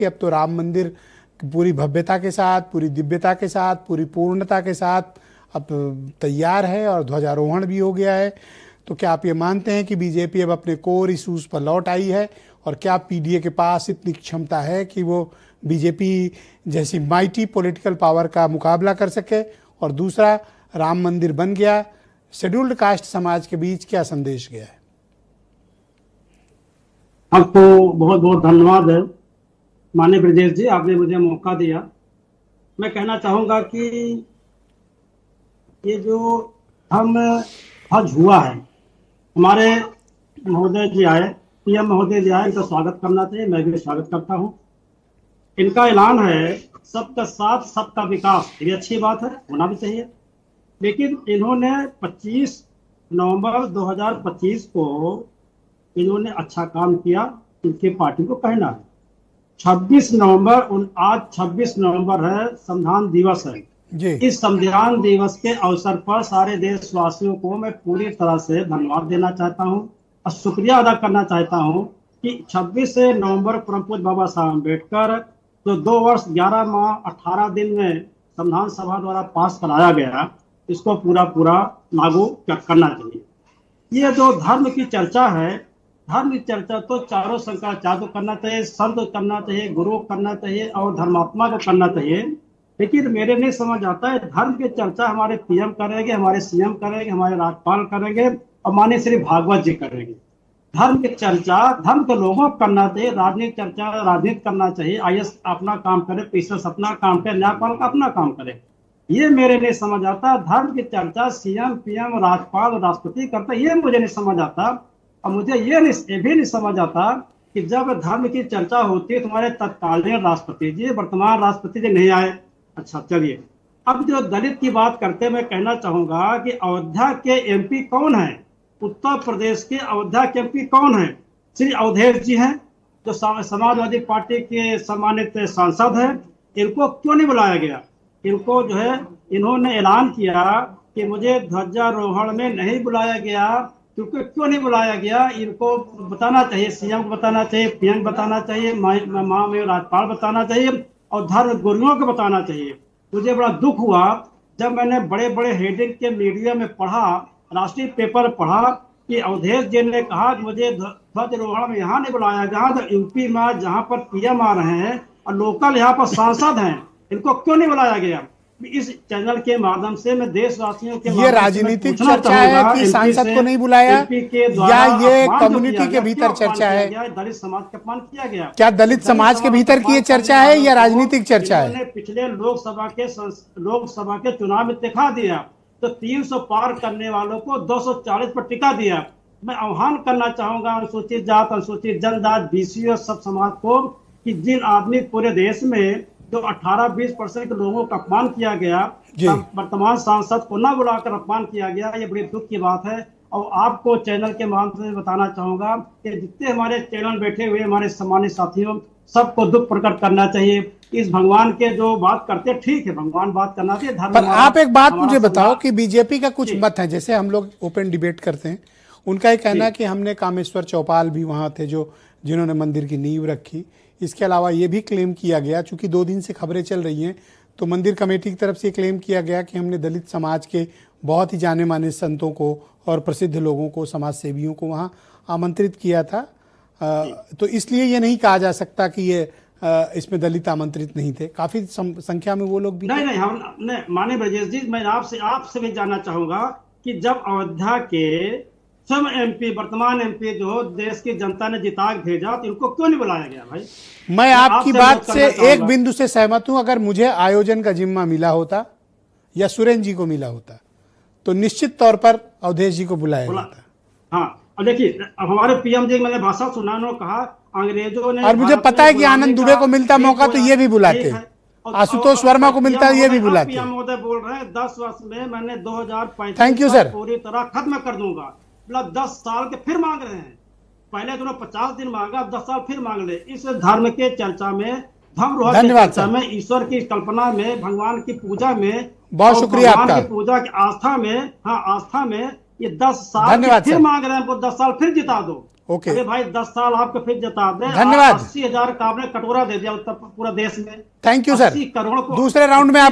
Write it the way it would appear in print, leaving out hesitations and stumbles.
कि अब तो राम मंदिर पूरी भव्यता के साथ, पूरी दिव्यता के साथ, पूरी पूर्णता के साथ अब तैयार है और ध्वजारोहण भी हो गया है। तो क्या आप ये मानते हैं कि बीजेपी अब अपने कोर इशूज पर लौट आई है, और क्या पीडीए के पास इतनी क्षमता है कि वो बीजेपी जैसी माइटी पॉलिटिकल पावर का मुकाबला कर सके? और दूसरा, राम मंदिर बन गया, शेड्यूल्ड कास्ट समाज के बीच क्या संदेश गया है? आपको बहुत बहुत धन्यवाद है माननीय ब्रजेश जी, आपने मुझे मौका दिया। मैं कहना चाहूंगा कि ये जो हम हज हुआ है, हमारे महोदय जी आए, पीएम महोदय जी आए, इनका स्वागत करना चाहिए, मैं भी स्वागत करता हूं। इनका ऐलान है सबका साथ सबका विकास, ये अच्छी बात है, होना भी चाहिए। लेकिन इन्होंने 25 नवंबर 2025 को इन्होंने अच्छा काम किया, इनकी पार्टी को कहना है। 26 नवंबर, आज 26 नवंबर है, संविधान दिवस है जी। इस संविधान दिवस के अवसर पर सारे देशवासियों को मैं पूरी तरह से धन्यवाद देना चाहता हूं और शुक्रिया अदा करना चाहता हूं कि 26 नवंबर परम पूज्य बाबा साहब अम्बेडकर जो 2 वर्ष 11 माह 18 दिन में संविधान सभा द्वारा पास कराया गया, इसको पूरा लागू करना चाहिए। ये जो धर्म की चर्चा है, धर्म की चर्चा तो चारों शंकराचार्य को करना चाहिए, संत को करना चाहिए, गुरु को करना चाहिए और धर्मात्मा को करना चाहिए। लेकिन मेरे नहीं समझ आता है, धर्म की चर्चा हमारे पीएम करेंगे, हमारे सीएम करेंगे, हमारे राज्यपाल करेंगे और माननीय श्री भागवत जी करेंगे। धर्म की चर्चा धर्म के लोगों को करना चाहिए, राजनीतिक चर्चा राजनीति करना चाहिए। आईएएस अपना काम करे, पीएस अपना काम करे, न्यायपाल अपना काम करे। ये मेरे नहीं समझ आता। धर्म की चर्चा सीएम, पीएम, राज्यपाल, राष्ट्रपति करते, ये मुझे नहीं समझ आता। और मुझे ये भी नहीं समझ आता कि जब धर्म की चर्चा होती है, तुम्हारे तत्कालीन राष्ट्रपति जी, वर्तमान राष्ट्रपति जी नहीं आए। अच्छा चलिए, अब जो दलित की बात करते, मैं कहना चाहूंगा कि अयोध्या के एमपी कौन है? उत्तर प्रदेश के अयोध्या के एमपी कौन है? श्री अवधेश जी हैं, जो समाजवादी पार्टी के सम्मानित सांसद हैं। इनको क्यों नहीं बुलाया गया? इनको जो है, इन्होंने ऐलान किया कि मुझे ध्वजारोहण में नहीं बुलाया गया, क्योंकि क्यों नहीं बुलाया गया इनको बताना चाहिए, सीएम को बताना चाहिए, पीएम बताना चाहिए, माननीय राज्यपाल बताना चाहिए और धर्म गुरुओं को बताना चाहिए। मुझे बड़ा दुख हुआ जब मैंने बड़े बड़े हेडिंग के मीडिया में पढ़ा, राष्ट्रीय पेपर पढ़ा कि अवधेश जी ने कहा कि मुझे ध्वजारोहण में यहाँ नहीं बुलाया, जहाँ तो यूपी में जहाँ पर पीएम आ रहे हैं और लोकल यहाँ पर सांसद हैं, इनको क्यों नहीं बुलाया गया? इस चैनल के माध्यम से मैं देशवासियों के ये राजनीतिक चर्चा है कि सांसद को नहीं बुलाया, या ये कम्युनिटी के भीतर चर्चा है? दलित समाज का अपमान किया गया। क्या दलित समाज के भीतर की ये चर्चा है या राजनीतिक चर्चा है? पिछले लोकसभा के चुनाव में दिखा दिया तो 300 पार करने वालों को 240 पर टिका दिया। मैं आह्वान करना चाहूंगा अनुसूचित जात, अनुसूचित जनजात, बीसी और सब समाज को कि जिन आदमी पूरे देश में जो 18-20% के लोगों का अपमान किया गया, वर्तमान सांसद को न बुलाकर अपमान किया गया, ये बड़ी दुख की बात है। और आपको चैनल के माध्यम से बताना चाहूंगा कि जितने हमारे चैनल बैठे हुए हमारे सम्मानित साथियों, सबको दुख प्रकट करना चाहिए। इस भगवान के जो बात करते, ठीक है, भगवान बात करना चाहिए, धर्म। पर आप एक बात मुझे बताओ कि बीजेपी का कुछ मत है, जैसे हम लोग ओपन डिबेट करते हैं, उनका एक कहना है कि हमने कामेश्वर चौपाल भी वहां थे जिन्होंने मंदिर की नींव रखी। इसके अलावा ये भी क्लेम किया गया, चूंकि 2 दिन से खबरें चल रही हैं, तो मंदिर कमेटी की तरफ से क्लेम किया गया कि हमने दलित समाज के बहुत ही जाने माने संतों को और प्रसिद्ध लोगों को, समाज सेवियों को वहाँ आमंत्रित किया था। तो इसलिए ये नहीं कहा जा सकता कि ये इसमें दलित आमंत्रित नहीं थे। काफी संख्या में वो लोग भी नहीं हम माननीय ब्रजेश जी, मैं आपसे भी जानना चाहूंगा कि जब अयोध्या के सब एमपी, वर्तमान एमपी जो देश की जनता ने जिता भेजा, तो इनको क्यों नहीं बुलाया गया? भाई मैं आपकी बात से एक बिंदु से सहमत हूं। अगर मुझे आयोजन का जिम्मा मिला होता या सुरेंद्र जी को मिला होता तो निश्चित तौर पर अवधेश जी को बुलाया जाता। हाँ, अब देखिए, हमारे पीएम जी मैंने भाषण सुना, उन्होंने कहा अंग्रेजों ने, और मुझे पता है कि आनंद दुबे को मिलता मौका तो ये भी बुलाते, आशुतोष वर्मा को मिलता ये भी बुलाते। पीएम महोदय बोल रहे हैं 10 वर्ष में मैंने 2035 तक पूरी तरह खत्म कर दूंगा। 10 साल के फिर मांग रहे हैं। पहले तो 50 दिन मांगा, अब 10 साल फिर मांग ले। इस धर्म के चर्चा में, धर्म की चर्चा में, ईश्वर की कल्पना में, भगवान की पूजा में, बहुत शुक्रिया आपका, की पूजा की आस्था में, हाँ आस्था में, ये 10 साल फिर मांग रहे हैं, 10 साल फिर जिता दो। ओके, अरे भाई 10 साल आपको फिर जता दे। धन्यवाद। 80,000 का आपने कटोरा दे दिया उत्तर पूरा देश में। Thank you sir. 80 करोड़ को दूसरे राउंड में आप